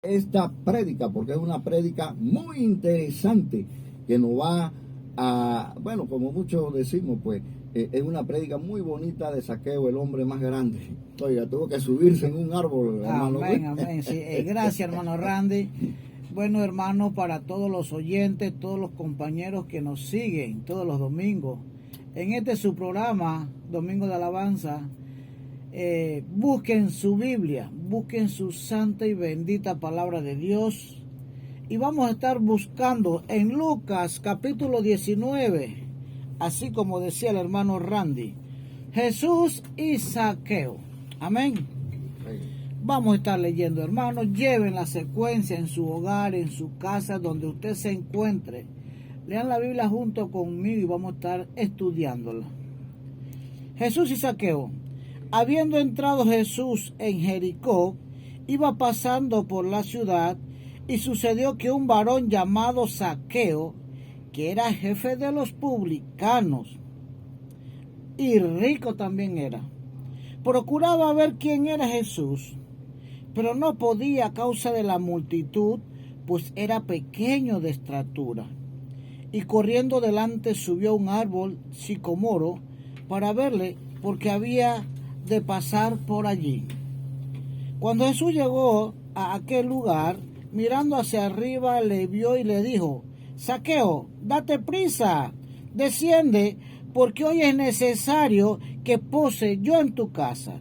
esta prédica, porque es una prédica muy interesante que nos va a, bueno, como muchos decimos, pues es una prédica muy bonita de Zaqueo, el hombre más grande. Oiga, tuvo que subirse en un árbol, hermano. Amén, amén. Sí, gracias, hermano Randy. Bueno, hermano, para todos los oyentes, todos los compañeros que nos siguen todos los domingos, en este su programa, Domingo de Alabanza, busquen su Biblia, busquen su santa y bendita palabra de Dios. Y vamos a estar buscando en Lucas capítulo 19, así como decía el hermano Randy, Jesús y Zaqueo. Amén. Vamos a estar leyendo, hermanos. Lleven la secuencia en su hogar, en su casa, donde usted se encuentre. Lean la Biblia junto conmigo y vamos a estar estudiándola. Jesús y Zaqueo. Habiendo entrado Jesús en Jericó, iba pasando por la ciudad, y sucedió que un varón llamado Zaqueo, que era jefe de los publicanos, y rico también era, procuraba ver quién era Jesús, pero no podía a causa de la multitud, pues era pequeño de estatura. Y corriendo delante subió a un árbol sicomoro para verle, porque había de pasar por allí. Cuando Jesús llegó a aquel lugar, mirando hacia arriba, le vio y le dijo: Zaqueo, date prisa, desciende, porque hoy es necesario que pose yo en tu casa.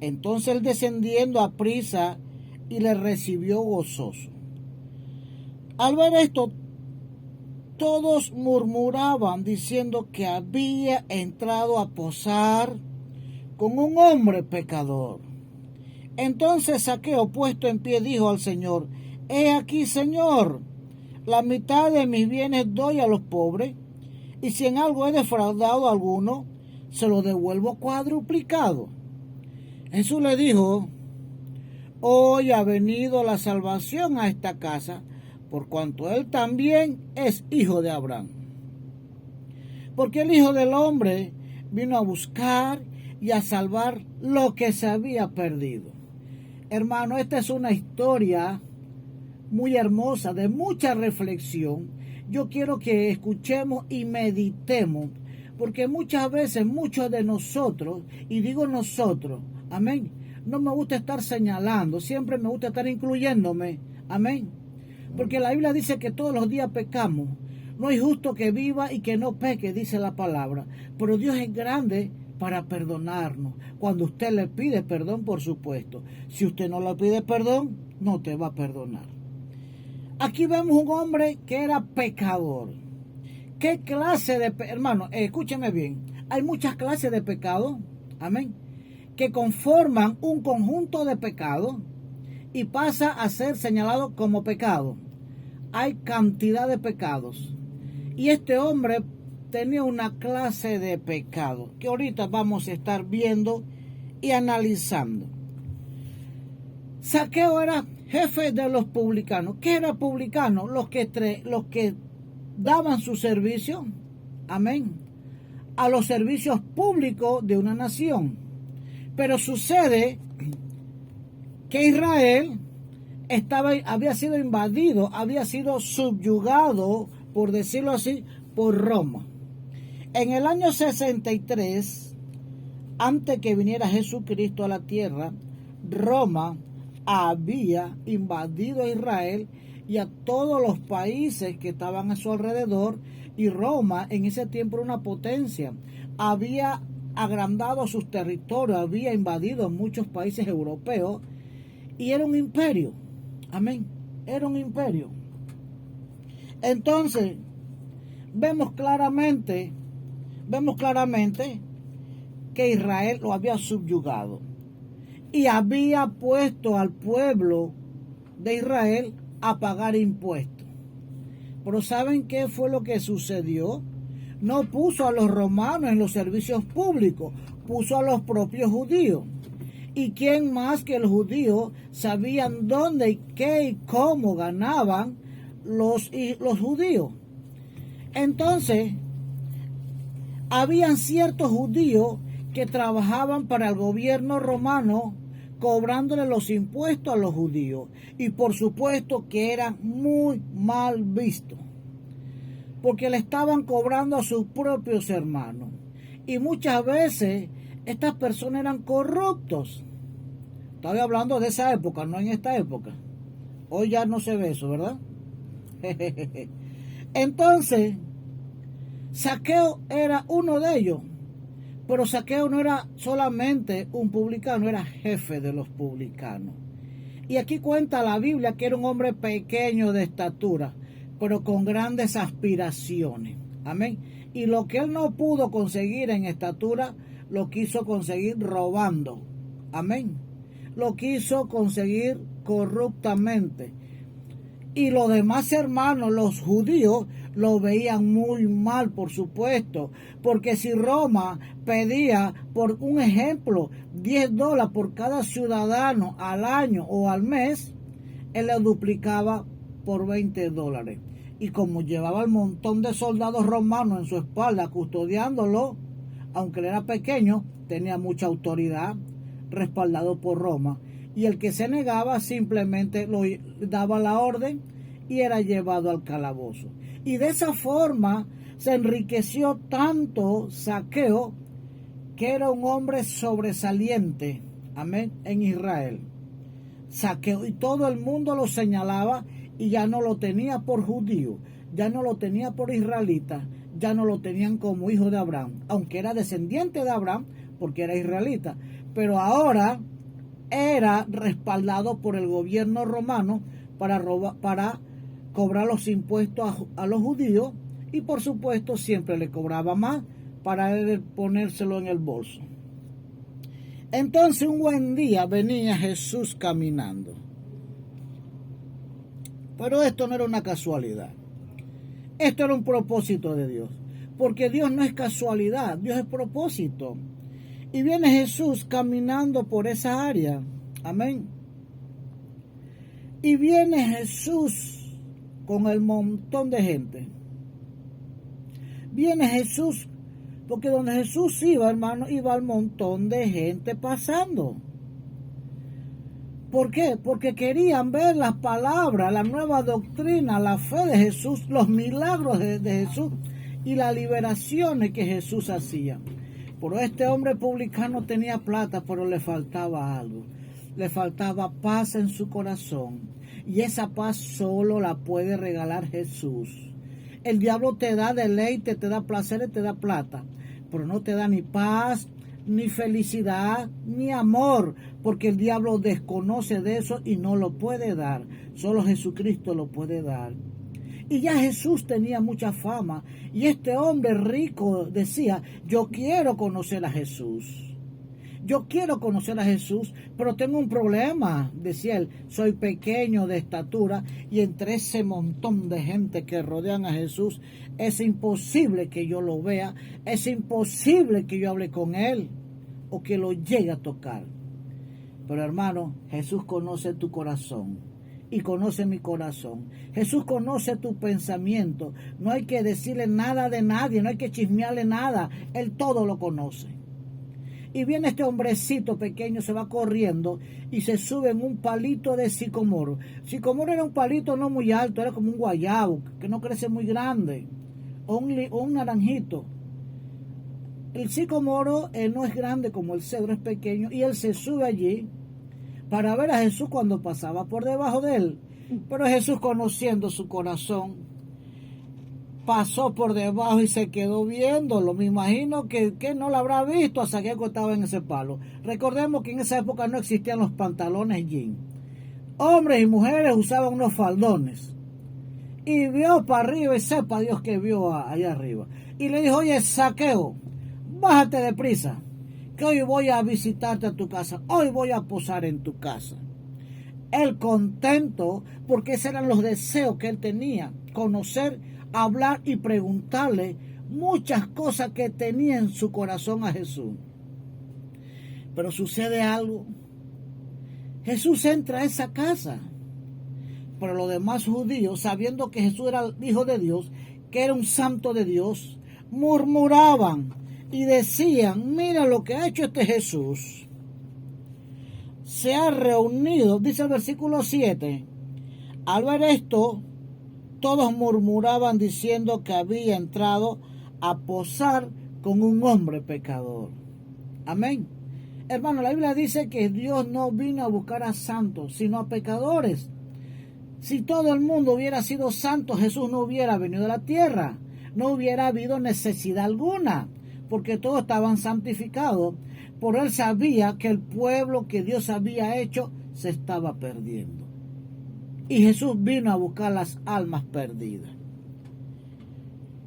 Entonces él, descendiendo a prisa, y le recibió gozoso. Al ver esto, todos murmuraban, diciendo que había entrado a posar con un hombre pecador. Entonces Zaqueo, puesto en pie, dijo al Señor: He aquí, Señor, la mitad de mis bienes doy a los pobres, y si en algo he defraudado a alguno, se lo devuelvo cuadruplicado. Jesús le dijo: Hoy ha venido la salvación a esta casa, por cuanto él también es hijo de Abraham. Porque el Hijo del Hombre vino a buscar y a salvar lo que se había perdido. Hermano, esta es una historia muy hermosa, de mucha reflexión. Yo quiero que escuchemos y meditemos, porque muchas veces, muchos de nosotros, y digo nosotros, amén, no me gusta estar señalando, siempre me gusta estar incluyéndome, amén, porque la Biblia dice que todos los días pecamos. No hay justo que viva y que no peque, dice la palabra, pero Dios es grande para perdonarnos. Cuando usted le pide perdón, por supuesto. Si usted no le pide perdón, no te va a perdonar. Aquí vemos un hombre que era pecador. ¿Qué clase de hermano? Escúcheme bien. Hay muchas clases de pecado, amén, que conforman un conjunto de pecados y pasa a ser señalado como pecado. Hay cantidad de pecados. Y este hombre tenía una clase de pecado que ahorita vamos a estar viendo y analizando. Zaqueo era jefe de los publicanos. ¿Qué era publicano? Los que daban su servicio, amén, a los servicios públicos de una nación. Pero sucede que Israel había sido invadido, había sido subyugado, por decirlo así, por Roma. En el año 63, antes que viniera Jesucristo a la tierra, Roma había invadido a Israel y a todos los países que estaban a su alrededor, y Roma en ese tiempo era una potencia. Había agrandado sus territorios, había invadido muchos países europeos y era un imperio. Amén. Era un imperio. Entonces, vemos claramente que Israel lo había subyugado y había puesto al pueblo de Israel a pagar impuestos. Pero ¿saben qué fue lo que sucedió? No puso a los romanos en los servicios públicos, puso a los propios judíos. ¿Y quién más que los judíos sabían dónde y qué y cómo ganaban los judíos? Entonces, habían ciertos judíos que trabajaban para el gobierno romano cobrándole los impuestos a los judíos. Y por supuesto que eran muy mal vistos, porque le estaban cobrando a sus propios hermanos. Y muchas veces estas personas eran corruptos. Estoy hablando de esa época, no en esta época. Hoy ya no se ve eso, ¿verdad? Entonces, Zaqueo era uno de ellos. Pero Zaqueo no era solamente un publicano, era jefe de los publicanos. Y aquí cuenta la Biblia que era un hombre pequeño de estatura, pero con grandes aspiraciones. Amén. Y lo que él no pudo conseguir en estatura, lo quiso conseguir robando. Amén. Lo quiso conseguir corruptamente. Y los demás hermanos, los judíos, lo veían muy mal, por supuesto, porque si Roma pedía, por un ejemplo, $10 por cada ciudadano al año o al mes, él lo duplicaba por $20. Y como llevaba el montón de soldados romanos en su espalda custodiándolo, aunque él era pequeño, tenía mucha autoridad, respaldado por Roma. Y el que se negaba simplemente lo daba la orden y era llevado al calabozo. Y de esa forma se enriqueció tanto Zaqueo, que era un hombre sobresaliente, amén, en Israel. Zaqueo, y todo el mundo lo señalaba, y ya no lo tenía por judío, ya no lo tenía por israelita, ya no lo tenían como hijo de Abraham, aunque era descendiente de Abraham porque era israelita, pero ahora era respaldado por el gobierno romano para cobrar los impuestos a los judíos, y por supuesto siempre le cobraba más para él ponérselo en el bolso. Entonces un buen día venía Jesús caminando. Pero esto no era una casualidad. Esto era un propósito de Dios. Porque Dios no es casualidad, Dios es propósito. Y viene Jesús caminando por esa área. Amén. Y viene Jesús con el montón de gente. Viene Jesús, porque donde Jesús iba, hermano, iba el montón de gente pasando. ¿Por qué? Porque querían ver las palabras, la nueva doctrina, la fe de Jesús, los milagros de Jesús y las liberaciones que Jesús hacía. Pero este hombre publicano tenía plata, pero le faltaba algo. Le faltaba paz en su corazón. Y esa paz solo la puede regalar Jesús. El diablo te da deleite, te da placer y te da plata, pero no te da ni paz, ni felicidad, ni amor, porque el diablo desconoce de eso y no lo puede dar. Solo Jesucristo lo puede dar. Y ya Jesús tenía mucha fama, y este hombre rico decía: yo quiero conocer a Jesús. Yo quiero conocer a Jesús, pero tengo un problema, decía él. Soy pequeño de estatura, y entre ese montón de gente que rodean a Jesús, es imposible que yo lo vea, es imposible que yo hable con él o que lo llegue a tocar. Pero hermano, Jesús conoce tu corazón y conoce mi corazón. Jesús conoce tu pensamiento. No hay que decirle nada de nadie, no hay que chismearle nada. Él todo lo conoce. Y viene este hombrecito pequeño, se va corriendo y se sube en un palito de sicomoro. Sicomoro era un palito no muy alto, era como un guayabo, que no crece muy grande, o un naranjito. El sicomoro no es grande como el cedro, es pequeño, y él se sube allí para ver a Jesús cuando pasaba por debajo de él. Pero Jesús, conociendo su corazón, pasó por debajo y se quedó viéndolo. Me imagino que no lo habrá visto hasta que estaba en ese palo. Recordemos que en esa época no existían los pantalones jean. Hombres y mujeres usaban unos faldones. Y vio para arriba, y sepa Dios que vio allá arriba. Y le dijo: oye, Zaqueo, bájate deprisa, que hoy voy a visitarte a tu casa. Hoy voy a posar en tu casa. Él contento, porque esos eran los deseos que él tenía: conocer, hablar y preguntarle muchas cosas que tenía en su corazón a Jesús. Pero sucede algo. Jesús entra a esa casa, pero los demás judíos, sabiendo que Jesús era el Hijo de Dios, que era un santo de Dios, murmuraban y decían: mira lo que ha hecho este Jesús. se ha reunido, dice el versículo 7. Al ver esto, todos murmuraban diciendo que había entrado a posar con un hombre pecador. Amén. Hermano, la Biblia dice que Dios no vino a buscar a santos, sino a pecadores. Si todo el mundo hubiera sido santo, Jesús no hubiera venido a la tierra. No hubiera habido necesidad alguna, porque todos estaban santificados. Por él sabía que el pueblo que Dios había hecho se estaba perdiendo. Y Jesús vino a buscar las almas perdidas.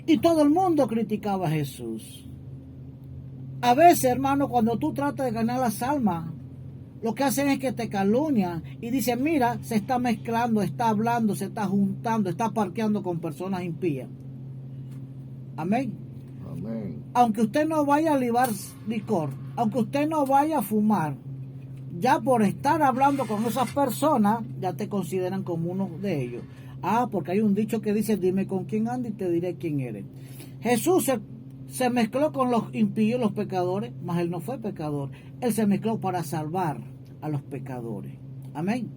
Y todo el mundo criticaba a Jesús. A veces, hermano, cuando tú tratas de ganar las almas, lo que hacen es que te calumnian y dicen, mira, se está mezclando, está hablando, se está juntando, está parqueando con personas impías. Amén. Amén. Aunque usted no vaya a libar licor, aunque usted no vaya a fumar, ya por estar hablando con esas personas, ya te consideran como uno de ellos. Porque hay un dicho que dice, dime con quién andas y te diré quién eres. Jesús se mezcló con los impíos, los pecadores, mas él no fue pecador. Él se mezcló para salvar a los pecadores. Amén.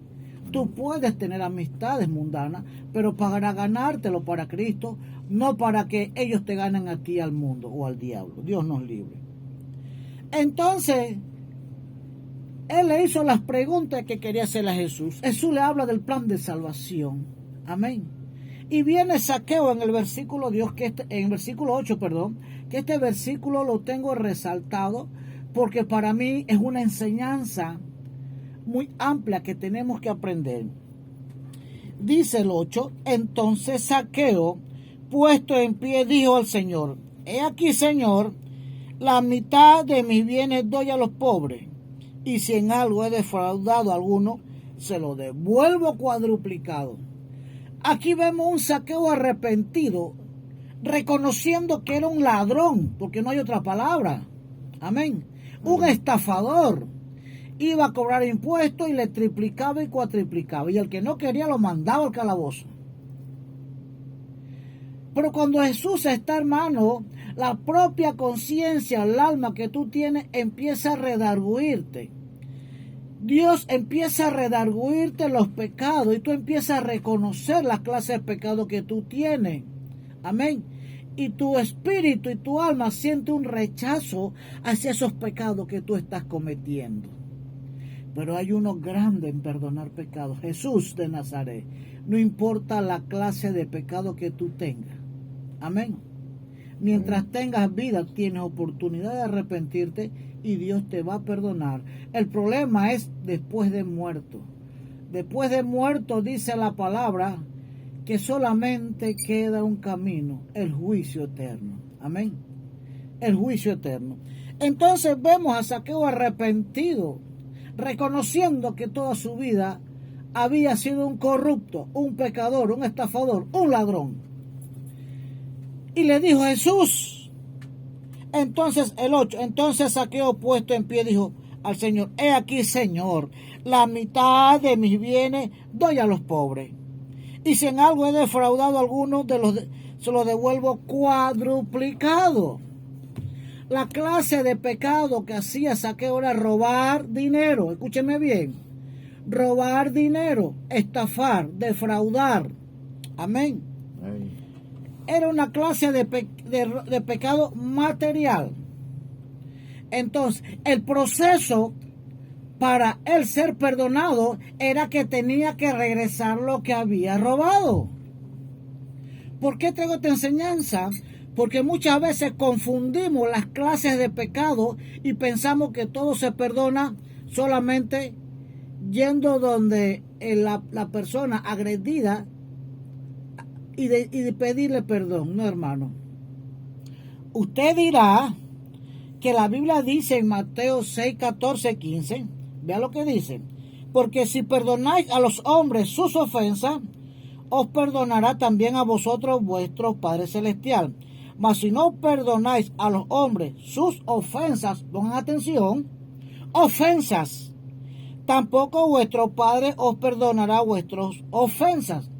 Tú puedes tener amistades mundanas, pero para ganártelo para Cristo, no para que ellos te ganen a ti, al mundo o al diablo. Dios nos libre. Entonces, él le hizo las preguntas que quería hacerle a Jesús. Jesús le habla del plan de salvación. Amén. Y viene Zaqueo en el versículo 8, que este versículo lo tengo resaltado porque para mí es una enseñanza muy amplia que tenemos que aprender. Dice el 8, entonces Zaqueo, puesto en pie, dijo al Señor, he aquí, Señor, la mitad de mis bienes doy a los pobres, y si en algo he defraudado a alguno, se lo devuelvo cuadruplicado. Aquí vemos un Zaqueo arrepentido, reconociendo que era un ladrón, porque no hay otra palabra. Amén. Un estafador. Iba a cobrar impuestos y le triplicaba y cuatriplicaba. Y el que no quería lo mandaba al calabozo. Pero cuando Jesús está, hermano, la propia conciencia, el alma que tú tienes, empieza a redarguirte. Dios empieza a redarguirte los pecados y tú empiezas a reconocer las clases de pecado que tú tienes. Amén. Y tu espíritu y tu alma siente un rechazo hacia esos pecados que tú estás cometiendo. Pero hay uno grande en perdonar pecados, Jesús de Nazaret. No importa la clase de pecado que tú tengas. Amén. Mientras tengas vida, tienes oportunidad de arrepentirte y Dios te va a perdonar. El problema es después de muerto. Después de muerto, dice la palabra, que solamente queda un camino, el juicio eterno. Amén. El juicio eterno. Entonces vemos a Zaqueo arrepentido, reconociendo que toda su vida había sido un corrupto, un pecador, un estafador, un ladrón. Y le dijo Jesús, entonces el 8, entonces Zaqueo puesto en pie dijo al Señor, he aquí, Señor, la mitad de mis bienes doy a los pobres. Y si en algo he defraudado a alguno se lo devuelvo cuadruplicado. La clase de pecado que hacía Zaqueo era robar dinero. Escúcheme bien. Robar dinero, estafar, defraudar. Amén. Amén. Era una clase de pecado material. Entonces, el proceso para él ser perdonado era que tenía que regresar lo que había robado. ¿Por qué traigo esta enseñanza? Porque muchas veces confundimos las clases de pecado y pensamos que todo se perdona solamente yendo donde la persona agredida y de pedirle perdón. No, hermano. Usted dirá que la Biblia dice en Mateo 6, 14, 15, vea lo que dice, porque si perdonáis a los hombres sus ofensas, os perdonará también a vosotros vuestro Padre Celestial. Mas si no perdonáis a los hombres sus ofensas, pongan atención, ofensas, tampoco vuestro Padre os perdonará vuestras ofensas.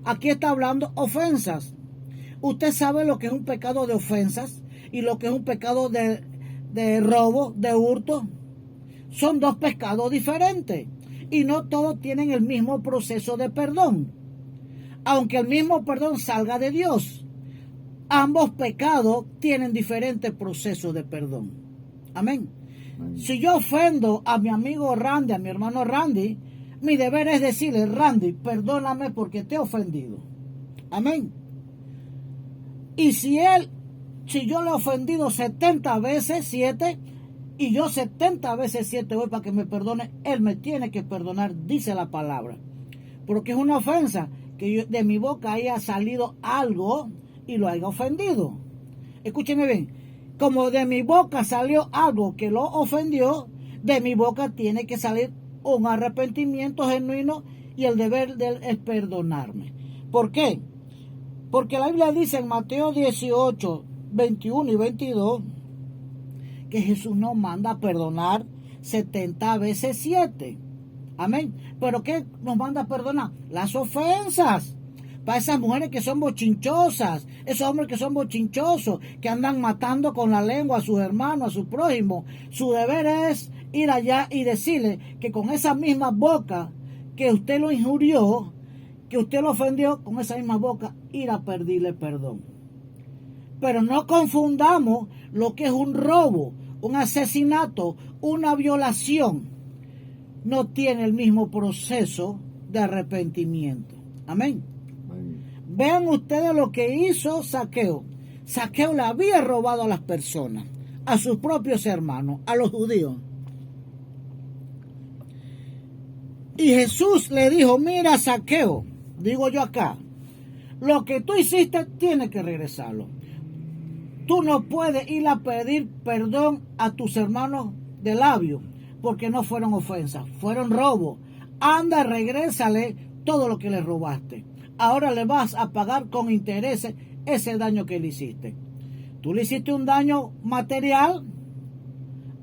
Aquí está hablando ofensas. Usted sabe lo que es un pecado de ofensas y lo que es un pecado de robo, de hurto. son dos pecados diferentes y no todos tienen el mismo proceso de perdón. Aunque el mismo perdón salga de Dios, ambos pecados tienen diferentes procesos de perdón. Amén. Si yo ofendo a mi amigo Randy, a mi hermano Randy, mi deber es decirle: Randy, perdóname porque te he ofendido. Amén. Y si yo le he ofendido 70 veces 7, y yo 70 veces 7 voy para que me perdone, él me tiene que perdonar, dice la palabra. Porque es una ofensa que de mi boca haya salido algo y lo haya ofendido. Escúcheme bien, como de mi boca salió algo que lo ofendió, de mi boca tiene que salir un arrepentimiento genuino, y el deber de él es perdonarme. ¿Por qué? Porque la Biblia dice en Mateo 18, 21 y 22 que Jesús nos manda a perdonar 70 veces 7. Amén. ¿Pero qué nos manda a perdonar? Las ofensas. Para esas mujeres que son bochinchosas, esos hombres que son bochinchosos, que andan matando con la lengua a sus hermanos, a su prójimo, su deber es ir allá y decirle que con esa misma boca que usted lo injurió, que usted lo ofendió, con esa misma boca ir a pedirle perdón. Pero no confundamos lo que es un robo, un asesinato, una violación. No tiene el mismo proceso de arrepentimiento. Amén. Vean ustedes lo que hizo Zaqueo. Zaqueo le había robado a las personas, a sus propios hermanos, a los judíos. Y Jesús le dijo: mira, Zaqueo, digo yo acá, lo que tú hiciste tienes que regresarlo. Tú no puedes ir a pedir perdón a tus hermanos de labio, porque no fueron ofensas, fueron robos. Anda, regrésale todo lo que le robaste. Ahora le vas a pagar con intereses ese daño que le hiciste. Tú le hiciste un daño material,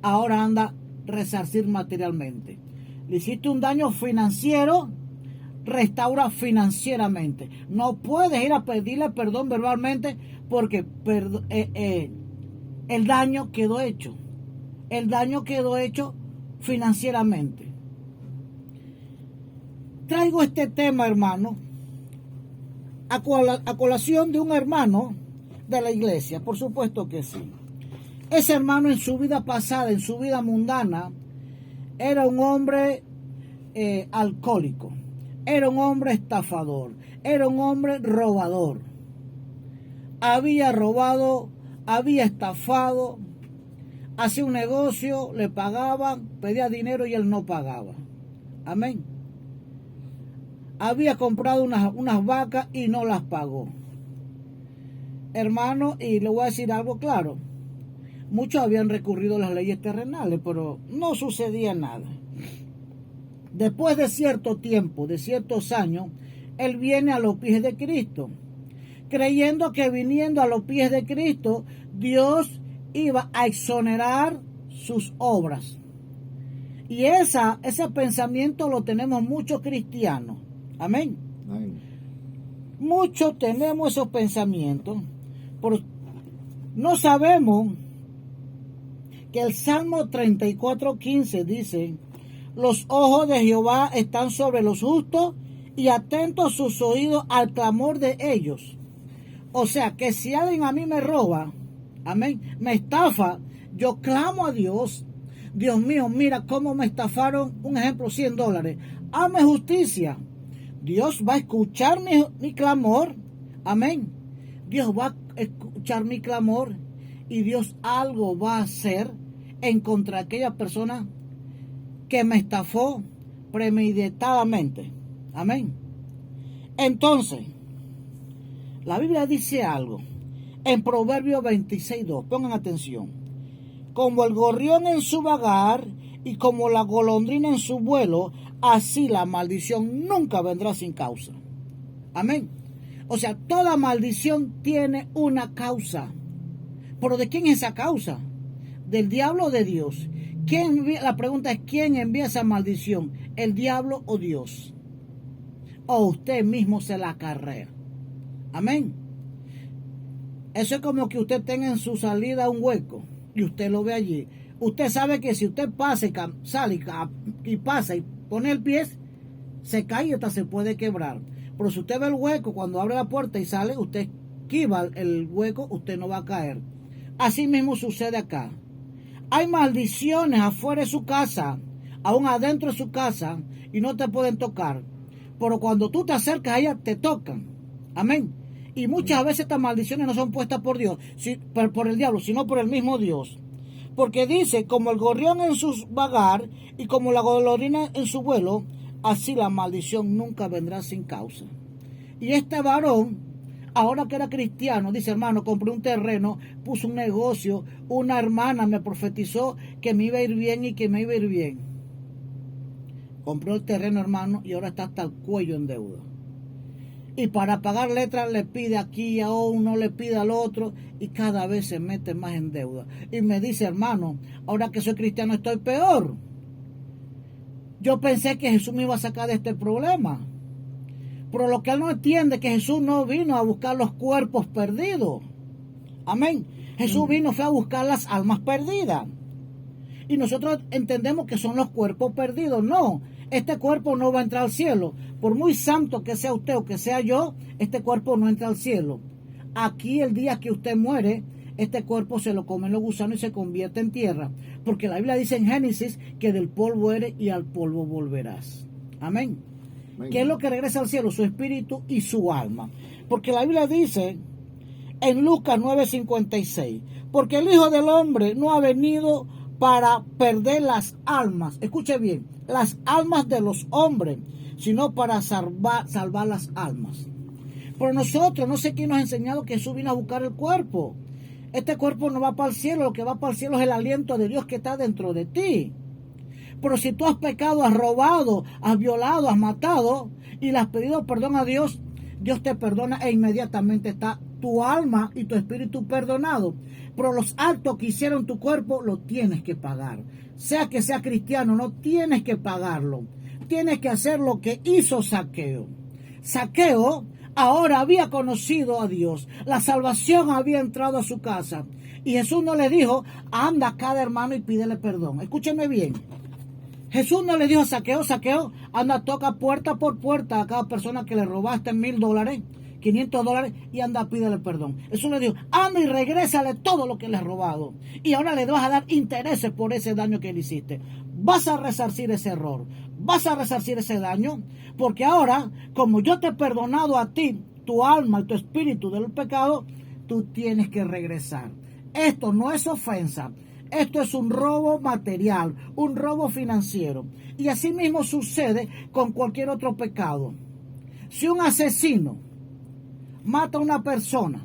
ahora anda resarcir materialmente. Le hiciste un daño financiero, restaura financieramente. No puedes ir a pedirle perdón verbalmente, porque el daño quedó hecho. El daño quedó hecho financieramente. Traigo este tema, hermano, a colación de un hermano de la iglesia, por supuesto que sí. Ese hermano, en su vida pasada, en su vida mundana, era un hombre alcohólico, era un hombre estafador, era un hombre robador. Había robado, había estafado, hacía un negocio, le pagaban, pedía dinero y él no pagaba. Amén. Había comprado unas vacas y no las pagó. Hermano, y le voy a decir algo claro. Muchos habían recurrido a las leyes terrenales, pero no sucedía nada. Después de cierto tiempo, de ciertos años, él viene a los pies de Cristo, creyendo que viniendo a los pies de Cristo, Dios iba a exonerar sus obras. Y ese pensamiento lo tenemos muchos cristianos. Amén. Amén. Muchos tenemos esos pensamientos, pero no sabemos que el Salmo 34:15 dice: los ojos de Jehová están sobre los justos y atentos sus oídos al clamor de ellos. O sea, que si alguien a mí me roba, amén, me estafa, yo clamo a Dios: Dios mío, mira cómo me estafaron, un ejemplo, $100. Hazme justicia. Dios va a escuchar mi clamor. Amén. Dios va a escuchar mi clamor y Dios algo va a hacer en contra de aquella persona que me estafó premeditadamente. Amén. Entonces, la Biblia dice algo en Proverbios 26:2. Pongan atención. Como el gorrión en su vagar y como la golondrina en su vuelo, así la maldición nunca vendrá sin causa. Amén. O sea, toda maldición tiene una causa. ¿Pero de quién es esa causa? ¿Del diablo o de Dios? La pregunta es: ¿quién envía esa maldición? ¿El diablo o Dios? O usted mismo se la acarrea. Amén. Eso es como que usted tenga en su salida un hueco y usted lo ve allí. Usted sabe que si usted pasa y sale y pasa y pone el pie, se cae y hasta se puede quebrar. Pero si usted ve el hueco, cuando abre la puerta y sale, usted esquiva el hueco, usted no va a caer. Así mismo sucede acá. Hay maldiciones afuera de su casa, aún adentro de su casa, y no te pueden tocar. Pero cuando tú te acercas a ellas, te tocan. Amén. Y muchas veces estas maldiciones no son puestas por Dios, por el diablo, sino por el mismo Dios. Porque dice, como el gorrión en su vagar y como la golondrina en su vuelo, así la maldición nunca vendrá sin causa. Y este varón, ahora que era cristiano, dice, hermano, compré un terreno, puse un negocio, una hermana me profetizó que me iba a ir bien y que me iba a ir bien. Compró el terreno, hermano, y ahora está hasta el cuello en deuda. Y para pagar letras le pide aquí a uno, le pide al otro, y cada vez se mete más en deuda. Y me dice, hermano, ahora que soy cristiano estoy peor. Yo pensé que Jesús me iba a sacar de este problema. Pero lo que él no entiende es que Jesús no vino a buscar los cuerpos perdidos. Amén. Jesús fue a buscar las almas perdidas. Y nosotros entendemos que son los cuerpos perdidos. No, este cuerpo no va a entrar al cielo. Por muy santo que sea usted o que sea yo, este cuerpo no entra al cielo. Aquí el día que usted muere, este cuerpo se lo comen los gusanos y se convierte en tierra. Porque la Biblia dice en Génesis que del polvo eres y al polvo volverás. Amén. ¿Qué es lo que regresa al cielo? Su espíritu y su alma. Porque la Biblia dice en Lucas 9:56, porque el Hijo del Hombre no ha venido para perder las almas, escuche bien, las almas de los hombres, sino para salvar las almas. Pero nosotros, no sé quién nos ha enseñado que Jesús vino a buscar el cuerpo. Este cuerpo no va para el cielo, lo que va para el cielo es el aliento de Dios que está dentro de ti. Pero si tú has pecado, has robado, has violado, has matado y le has pedido perdón a Dios, Dios te perdona e inmediatamente está tu alma y tu espíritu perdonado. Pero los actos que hicieron tu cuerpo lo tienes que pagar. Sea que sea cristiano, no tienes que pagarlo. Tienes que hacer lo que hizo Zaqueo. Zaqueo ahora había conocido a Dios. La salvación había entrado a su casa. Y Jesús no le dijo, anda a cada hermano y pídele perdón. Escúcheme bien. Jesús no le dijo a Zaqueo, Zaqueo, anda, toca puerta por puerta a cada persona que le robaste $1,000, $500 y anda, pídele perdón. Jesús le dijo, anda y regrésale todo lo que le has robado. Y ahora le vas a dar intereses por ese daño que le hiciste. Vas a resarcir ese error. Vas a resarcir ese daño. Porque ahora, como yo te he perdonado a ti, tu alma y tu espíritu del pecado, tú tienes que regresar. Esto no es ofensa. Esto es un robo material, un robo financiero. Y así mismo sucede con cualquier otro pecado. Si un asesino mata a una persona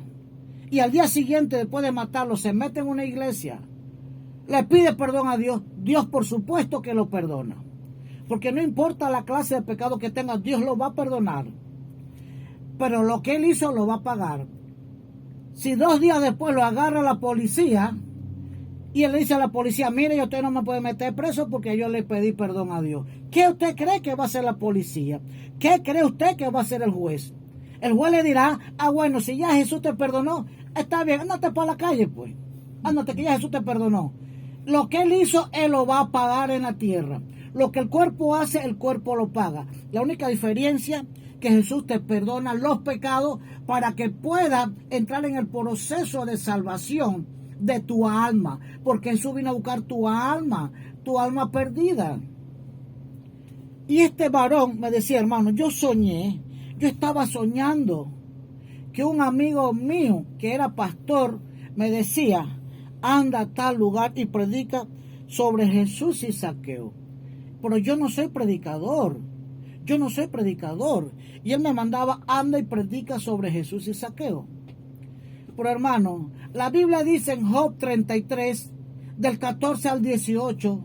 y al día siguiente, después de matarlo, se mete en una iglesia, le pide perdón a Dios, Dios por supuesto que lo perdona. Porque no importa la clase de pecado que tenga, Dios lo va a perdonar. Pero lo que él hizo lo va a pagar. Si 2 días después lo agarra la policía, y él le dice a la policía, mire, usted no me puede meter preso porque yo le pedí perdón a Dios. ¿Qué usted cree que va a hacer la policía? ¿Qué cree usted que va a hacer el juez? El juez le dirá, bueno, si ya Jesús te perdonó, está bien, ándate para la calle, pues. Ándate que ya Jesús te perdonó. Lo que él hizo, él lo va a pagar en la tierra. Lo que el cuerpo hace, el cuerpo lo paga. La única diferencia que Jesús te perdona los pecados para que pueda entrar en el proceso de salvación de tu alma, porque Jesús vino a buscar tu alma perdida. Y este varón me decía, hermano, yo estaba soñando que un amigo mío que era pastor me decía, anda a tal lugar y predica sobre Jesús y Zaqueo. Pero yo no soy predicador. Y él me mandaba, anda y predica sobre Jesús y Zaqueo. Pero hermano, la Biblia dice en Job 33, del 14 al 18,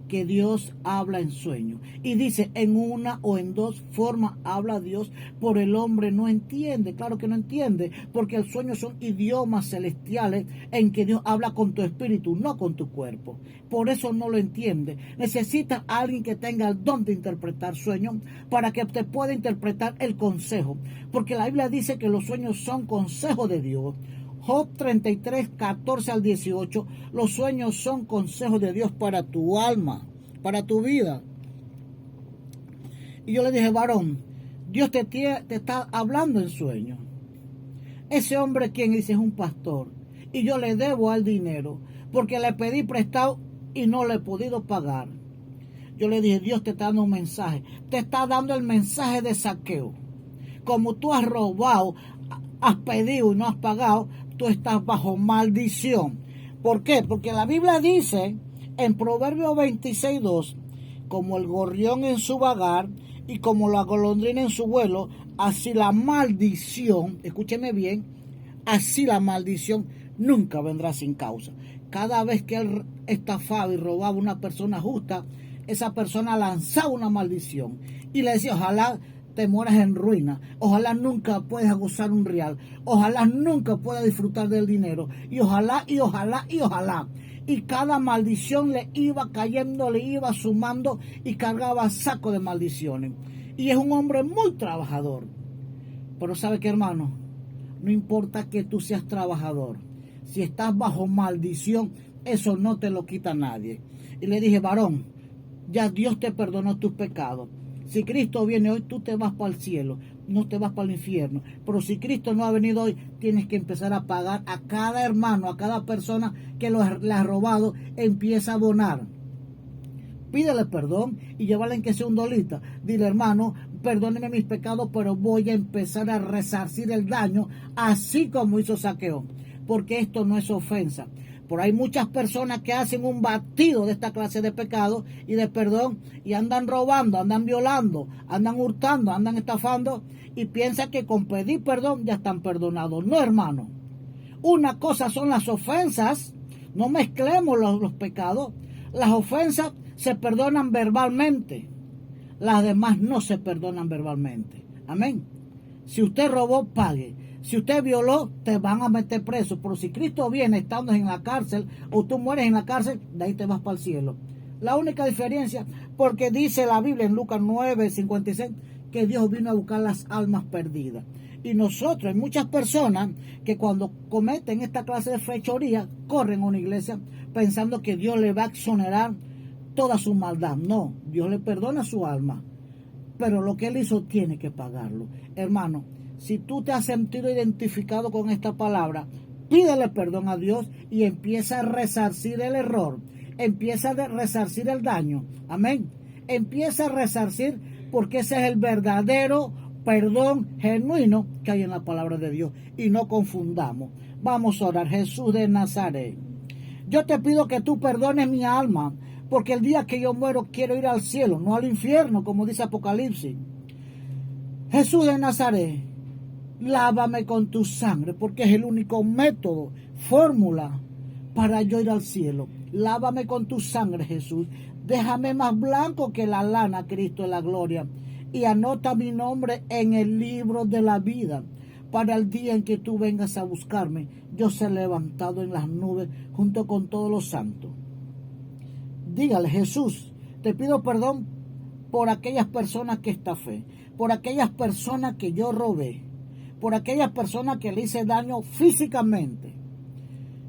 que Dios habla en sueño. Y dice, en una o en 2 formas habla Dios, por el hombre no entiende. Claro que no entiende, porque el sueño son idiomas celestiales en que Dios habla con tu espíritu, no con tu cuerpo. Por eso no lo entiende. Necesitas a alguien que tenga el don de interpretar sueños para que te pueda interpretar el consejo. Porque la Biblia dice que los sueños son consejo de Dios. Job 33, 14 al 18. Los sueños son consejos de Dios para tu alma, para tu vida. Y yo le dije, varón, Dios te está hablando en sueños. Ese hombre, quien dice, es un pastor. Y yo le debo al dinero porque le pedí prestado y no le he podido pagar. Yo le dije, Dios te está dando un mensaje. Te está dando el mensaje de Zaqueo. Como tú has robado, has pedido y no has pagado, tú estás bajo maldición. ¿Por qué? Porque la Biblia dice en Proverbios 26:2, como el gorrión en su vagar y como la golondrina en su vuelo, así la maldición, escúcheme bien, así la maldición nunca vendrá sin causa. Cada vez que él estafaba y robaba a una persona justa, esa persona lanzaba una maldición y le decía, ojalá te mueras en ruina, ojalá nunca puedas gozar un real, ojalá nunca puedas disfrutar del dinero, y ojalá, y ojalá, y ojalá. Y cada maldición le iba cayendo, le iba sumando y cargaba saco de maldiciones. Y es un hombre muy trabajador. Pero ¿sabe qué, hermano? No importa que tú seas trabajador. Si estás bajo maldición, eso no te lo quita nadie. Y le dije, varón, ya Dios te perdonó tus pecados. Si Cristo viene hoy, tú te vas para el cielo, no te vas para el infierno. Pero si Cristo no ha venido hoy, tienes que empezar a pagar a cada hermano, a cada persona que le ha robado, empieza a abonar. Pídele perdón y llévale en que sea un dolita. Dile, hermano, perdóneme mis pecados, pero voy a empezar a resarcir el daño, así como hizo Zaqueo. Porque esto no es ofensa. Por ahí muchas personas que hacen un batido de esta clase de pecado y de perdón y andan robando, andan violando, andan hurtando, andan estafando y piensan que con pedir perdón ya están perdonados. No, hermano. Una cosa son las ofensas, no mezclemos los pecados. Las ofensas se perdonan verbalmente, las demás no se perdonan verbalmente. Amén. Si usted robó, pague. Si usted violó, te van a meter preso. Pero si Cristo viene estando en la cárcel o tú mueres en la cárcel, de ahí te vas para el cielo. La única diferencia, porque dice la Biblia en Lucas 9:56, que Dios vino a buscar las almas perdidas. Y nosotros, hay muchas personas que cuando cometen esta clase de fechoría, corren a una iglesia pensando que Dios le va a exonerar toda su maldad. No, Dios le perdona su alma. Pero lo que él hizo tiene que pagarlo. Hermano, si tú te has sentido identificado con esta palabra, pídele perdón a Dios y empieza a resarcir el error. Empieza a resarcir el daño. Amén. Empieza a resarcir, porque ese es el verdadero perdón genuino que hay en la palabra de Dios. Y no confundamos. Vamos a orar. Jesús de Nazaret, yo te pido que tú perdones mi alma, porque el día que yo muero quiero ir al cielo, no al infierno, como dice Apocalipsis. Jesús de Nazaret, lávame con tu sangre, porque es el único método, fórmula para yo ir al cielo. Lávame con tu sangre, Jesús. Déjame más blanco que la lana, Cristo de la gloria. Y anota mi nombre en el libro de la vida, para el día en que tú vengas a buscarme, yo ser levantado en las nubes junto con todos los santos. Dígale, Jesús, te pido perdón por aquellas personas que estafé, por aquellas personas que yo robé, por aquellas personas que le hice daño físicamente.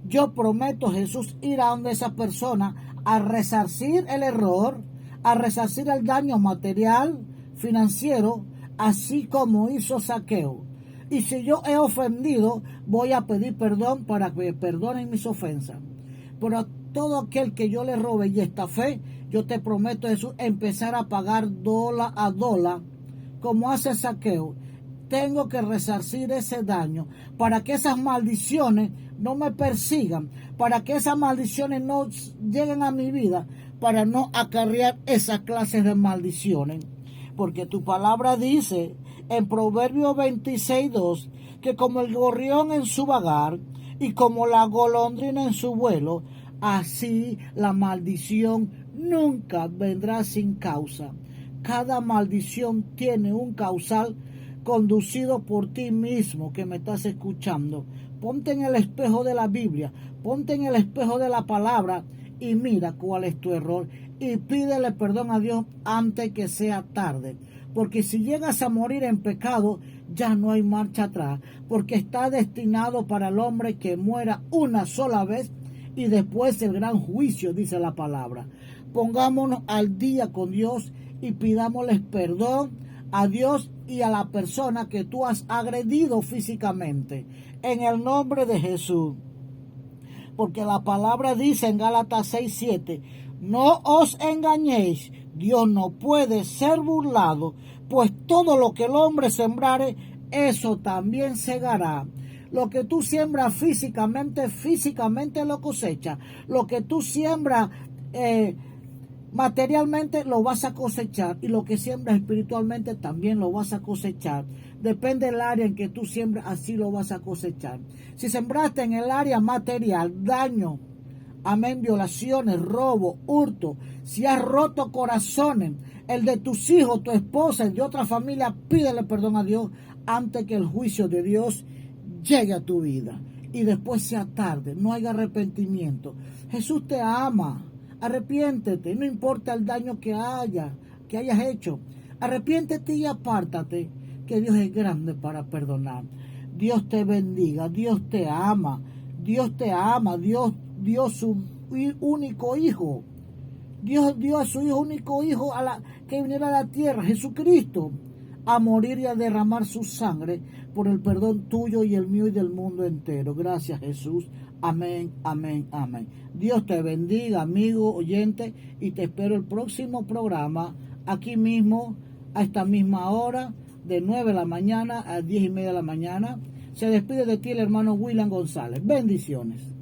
Yo prometo, Jesús, ir a donde esa persona a resarcir el error, a resarcir el daño material, financiero, así como hizo Zaqueo. Y si yo he ofendido, voy a pedir perdón para que me perdonen mis ofensas. Pero a todo aquel que yo le robe y estafé, yo te prometo, Jesús, empezar a pagar dólar a dólar, como hace Zaqueo. Tengo que resarcir ese daño para que esas maldiciones no me persigan, para que esas maldiciones no lleguen a mi vida, para no acarrear esas clases de maldiciones. Porque tu palabra dice en Proverbios 26:2 que como el gorrión en su vagar y como la golondrina en su vuelo, así la maldición nunca vendrá sin causa. Cada maldición tiene un causal conducido por ti mismo que me estás escuchando. Ponte en el espejo de la Biblia, ponte en el espejo de la palabra y mira cuál es tu error y pídele perdón a Dios antes que sea tarde. porque si llegas a morir en pecado, ya no hay marcha atrás, porque está destinado para el hombre que muera una sola vez y después el gran juicio, dice la palabra. Pongámonos al día con Dios y pidámosles perdón a Dios y a la persona que tú has agredido físicamente, en el nombre de Jesús. Porque la palabra dice en Gálatas 6:7, no os engañéis, Dios no puede ser burlado, pues todo lo que el hombre sembrare, eso también segará. Lo que tú siembras físicamente, físicamente lo cosecha. Lo que tú siembras materialmente lo vas a cosechar, y lo que siembras espiritualmente también lo vas a cosechar. Depende del área en que tú siembras, así lo vas a cosechar. Si sembraste en el área material, daño, amén, violaciones, robo, hurto, si has roto corazones, el de tus hijos, tu esposa, el de otra familia, pídele perdón a Dios antes que el juicio de Dios llegue a tu vida y después sea tarde, no haya arrepentimiento. Jesús te ama, arrepiéntete, no importa el daño que hayas hecho, arrepiéntete y apártate, que Dios es grande para perdonar. Dios te bendiga, Dios te ama, Dios dio su único hijo. Dios dio a su hijo único hijo que viniera a la tierra, Jesucristo, a morir y a derramar su sangre por el perdón tuyo y el mío y del mundo entero. Gracias, Jesús. Amén, amén, amén. Dios te bendiga, amigo oyente, y te espero el próximo programa aquí mismo a esta misma hora, de 9 de la mañana a 10:30 de la mañana. Se despide de ti el hermano William González. Bendiciones.